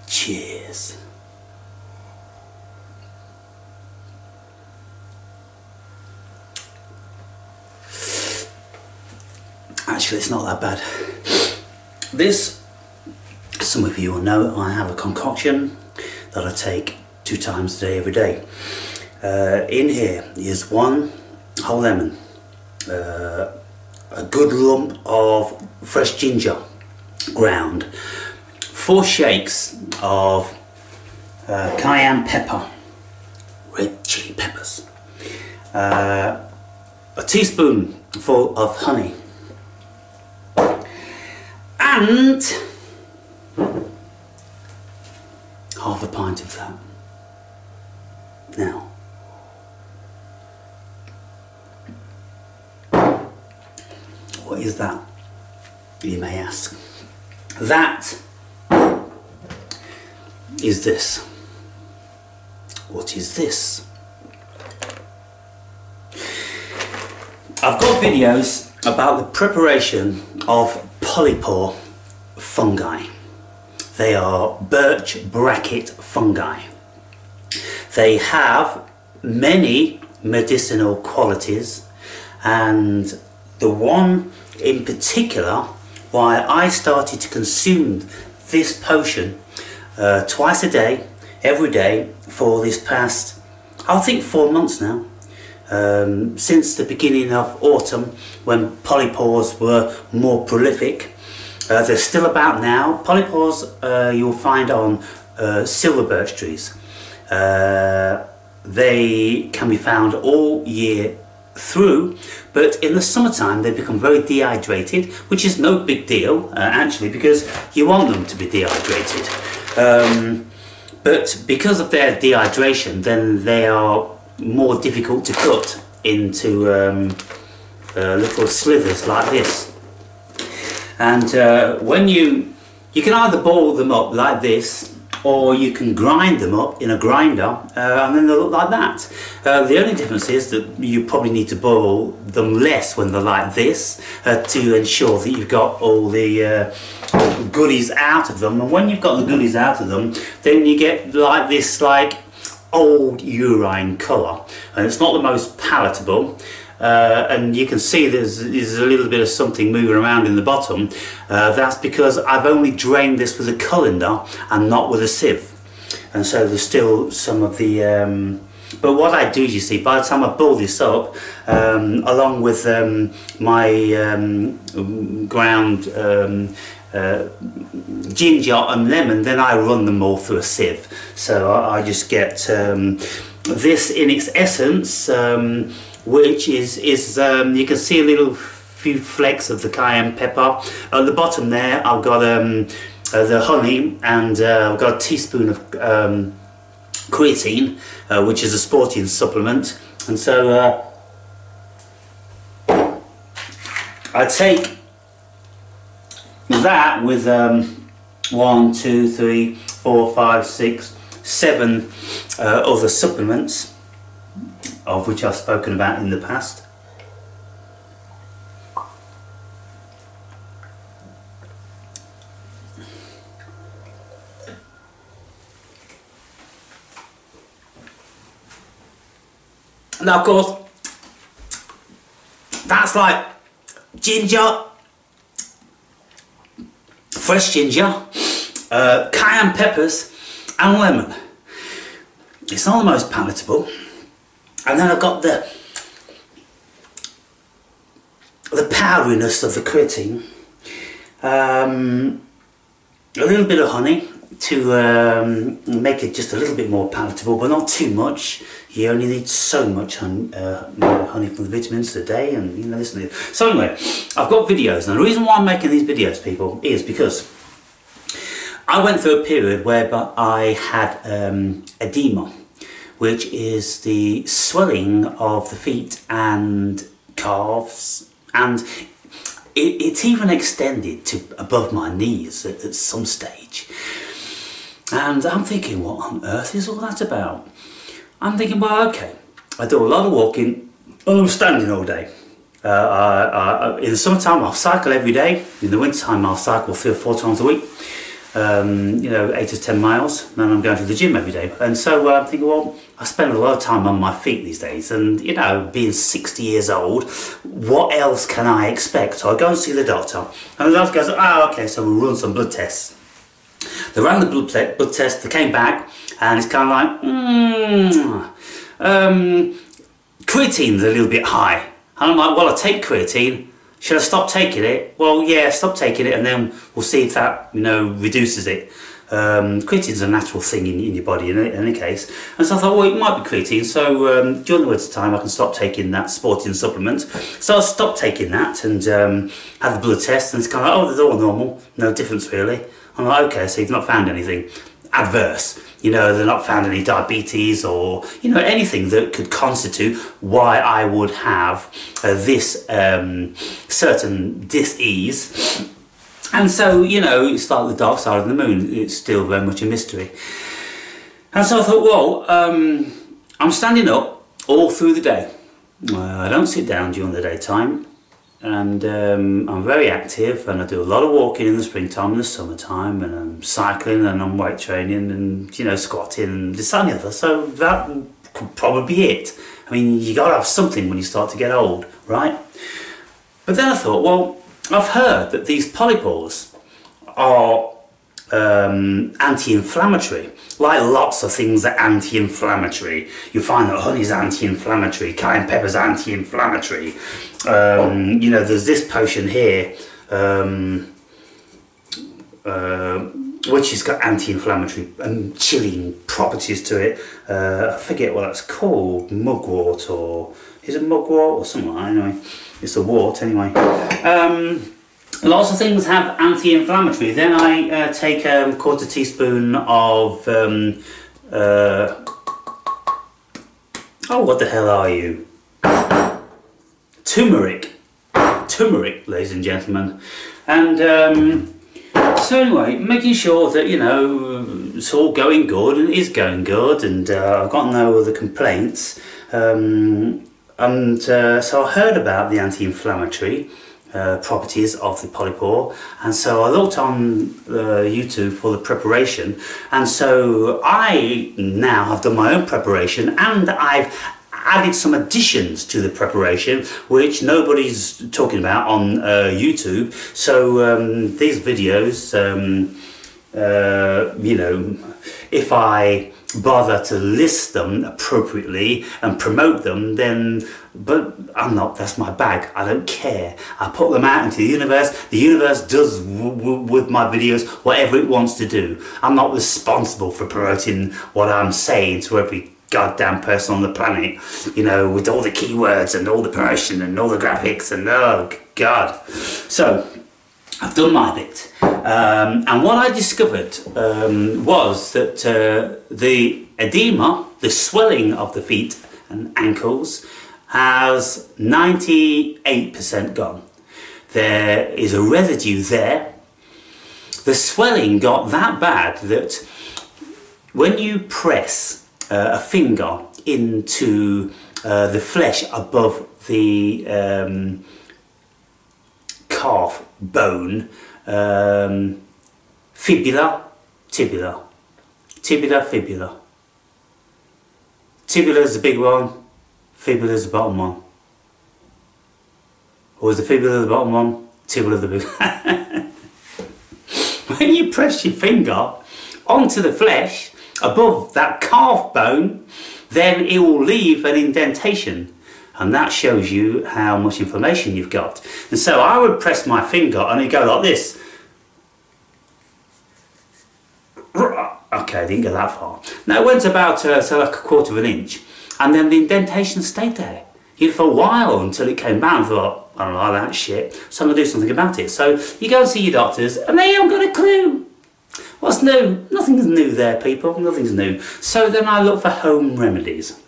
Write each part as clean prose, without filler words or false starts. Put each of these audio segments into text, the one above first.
Cheers. Actually, it's not that bad. This, some of you will know, I have a concoction that I take 2 times a day, every day. In here is 1 whole lemon, a good lump of fresh ginger ground, 4 shakes of cayenne pepper, red chili peppers, a teaspoonful of honey, and half a pint of that. Now, what is that, you may ask? That is this. What is this? I've got videos about the preparation of polypore fungi. They are birch bracket fungi. They have many medicinal qualities, and the one in particular why I started to consume this potion twice a day, every day, for this past, I think 4 months now, since the beginning of autumn, when polypores were more prolific. They're still about now. Polypores you'll find on silver birch trees. They can be found all year through, but in the summertime they become very dehydrated, which is no big deal actually, because you want them to be dehydrated, but because of their dehydration, then they are more difficult to cut into little slivers like this. And when you can either boil them up like this, or you can grind them up in a grinder, and then they look like that. The only difference is that you probably need to boil them less when they're like this, to ensure that you've got all the goodies out of them. And when you've got the goodies out of them, then you get like this, like old urine colour, and it's not the most palatable. And you can see there's a little bit of something moving around in the bottom. That's because I've only drained this with a colander and not with a sieve, and so there's still some of the but what I do, you see, by the time I boil this up, along with my ground ginger and lemon, then I run them all through a sieve. So I just get this in its essence, which is you can see a little few flecks of the cayenne pepper. At the bottom there I've got the honey, and I've got a teaspoon of creatine, which is a sporting supplement. And so I take that with 1, 2, 3, 4, 5, 6, 7 other supplements, of which I've spoken about in the past. Now, of course, that's like ginger, fresh ginger, cayenne peppers and lemon. It's not the most palatable. And then I've got the powderiness of the creatine, a little bit of honey to make it just a little bit more palatable, but not too much. You only need so much honey from the vitamins a day, and you know this and that. So anyway, I've got videos, and the reason why I'm making these videos, people, is because I went through a period whereby I had edema, which is the swelling of the feet and calves, and it's even extended to above my knees at some stage. And I'm thinking, what on earth is all that about? I'm thinking, well, okay, I do a lot of walking, and I'm standing all day. In the summertime I'll cycle every day, in the wintertime I'll cycle 3 or 4 times a week. you know, 8 to 10 miles, and I'm going to the gym every day. And so I'm thinking, well, I spend a lot of time on my feet these days, and you know, being 60 years old, what else can I expect? So I go and see the doctor, and the doctor goes, oh, okay, so we'll run some blood tests. They ran the blood test, they came back, and it's kind of like, creatine's a little bit high. And I'm like, well, I take creatine. Should I stop taking it? Well, yeah, stop taking it, and then we'll see if that, you know, reduces it. Creatine's a natural thing in your body in any case. And so I thought, well, it might be creatine, so during the winter time I can stop taking that sporting supplement. So I stopped taking that and had the blood test, and it's kind of like, oh, they're all normal, no difference really. I'm like, okay, so you've not found anything adverse. You know, they've not found any diabetes or, you know, anything that could constitute why I would have this certain dis-ease. And so, you know, it's like the dark side of the moon. It's still very much a mystery. And so I thought, well, I'm standing up all through the day. I don't sit down during the daytime. And I'm very active, and I do a lot of walking in the springtime and the summertime, and I'm cycling and I'm weight training and, you know, squatting and this and the other. So that could probably be it. I mean, you got to have something when you start to get old, right? But then I thought, well, I've heard that these polypores are anti-inflammatory. Like lots of things are anti-inflammatory. You find that honey's anti-inflammatory, cayenne pepper's anti-inflammatory. You know, there's this potion here, which has got anti-inflammatory and chilling properties to it. I forget what that's called, mugwort, or is it mugwort or something like that? Anyway, it's a wart anyway. Lots of things have anti-inflammatory. Then I take a quarter teaspoon of oh, what the hell are you? Turmeric, ladies and gentlemen. And so anyway, making sure that, you know, it's all going good, and it is going good, and I've got no other complaints. So I heard about the anti-inflammatory properties of the polypore, and so I looked on YouTube for the preparation, and so I now have done my own preparation, and I've added some additions to the preparation which nobody's talking about on YouTube. So these videos, you know, if I bother to list them appropriately and promote them, then, but I'm not, that's my bag, I don't care. I put them out into the universe does with my videos whatever it wants to do. I'm not responsible for promoting what I'm saying to every goddamn person on the planet, you know, with all the keywords and all the promotion and all the graphics and oh god. So I've done my bit, and what I discovered was that the edema, the swelling of the feet and ankles, has 98% gone. There is a residue there. The swelling got that bad that when you press a finger into the flesh above the calf bone, fibula, tibula, fibula. Tibula is the big one, fibula is the bottom one. Or is the fibula the bottom one, tibula the big one? When you press your finger onto the flesh above that calf bone, then it will leave an indentation, and that shows you how much inflammation you've got. And so I would press my finger and it'd go like this. Okay, I didn't go that far. Now it went about so like a quarter of an inch, and then the indentation stayed there, you know, for a while until it came down. I thought, I don't like that shit, so I'm going to do something about it. So you go and see your doctors and they haven't got a clue. What's new? Nothing's new there, people, nothing's new. So then I look for home remedies.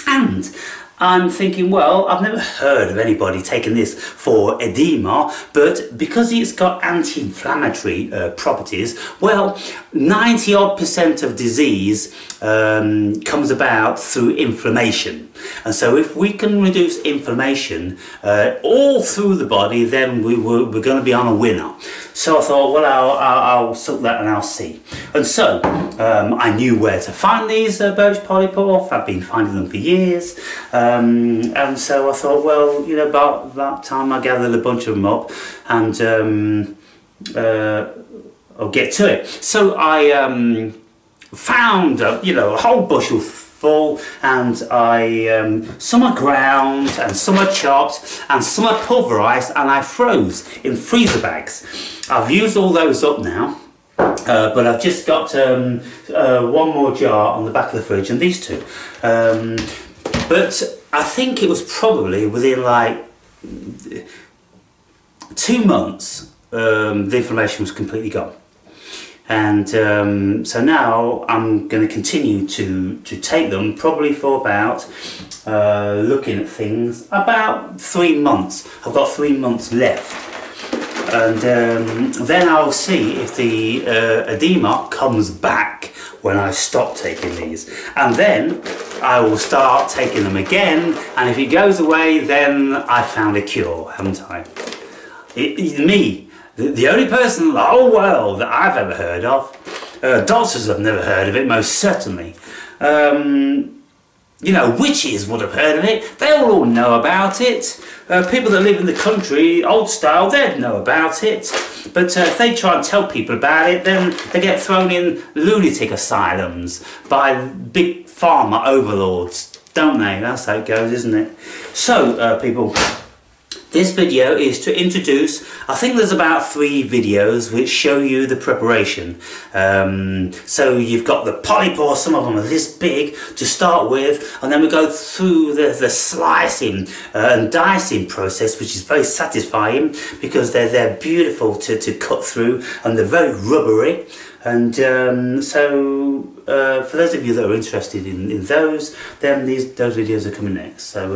And I'm thinking, well, I've never heard of anybody taking this for edema, but because it's got anti-inflammatory properties, well, 90% of disease comes about through inflammation. And so if we can reduce inflammation all through the body, then we're going to be on a winner. So I thought, well, I'll suck that and I'll see. And so I knew where to find these Birch Polypore. I've been finding them for years. And so I thought, well, you know, about that time I gathered a bunch of them up, and I'll get to it. So I found, you know, a whole bushel full, and some are ground and some are chopped and some are pulverized, and I froze in freezer bags. I've used all those up now, but I've just got one more jar on the back of the fridge and these two. But I think it was probably within like 2 months the inflammation was completely gone. And so now I'm going to continue to take them, probably for about, looking at things, about 3 months. I've got 3 months left, and then I'll see if the edema comes back when I stop taking these, and then I will start taking them again, and if it goes away, then I found a cure, haven't I? Me. The only person in the whole world that I've ever heard of, doctors have never heard of it, most certainly. You know, witches would have heard of it, they'll all know about it. People that live in the country, old style, they'd know about it. But if they try and tell people about it, then they get thrown in lunatic asylums by big pharma overlords, don't they? That's how it goes, isn't it? So, people, this video is to introduce, I think there's about 3 videos which show you the preparation. So you've got the polypore, some of them are this big to start with, and then we go through the slicing and dicing process, which is very satisfying because they're beautiful to cut through, and they're very rubbery. And for those of you that are interested in those, then those videos are coming next. So,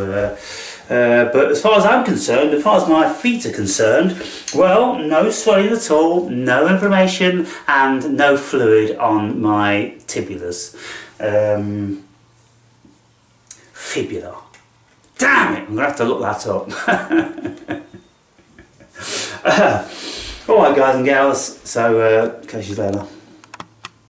but as far as I'm concerned, as far as my feet are concerned, well, no swelling at all, no inflammation, and no fluid on my tibulas. Fibula. Damn it! I'm gonna have to look that up. Alright, guys and gals. So catch you later.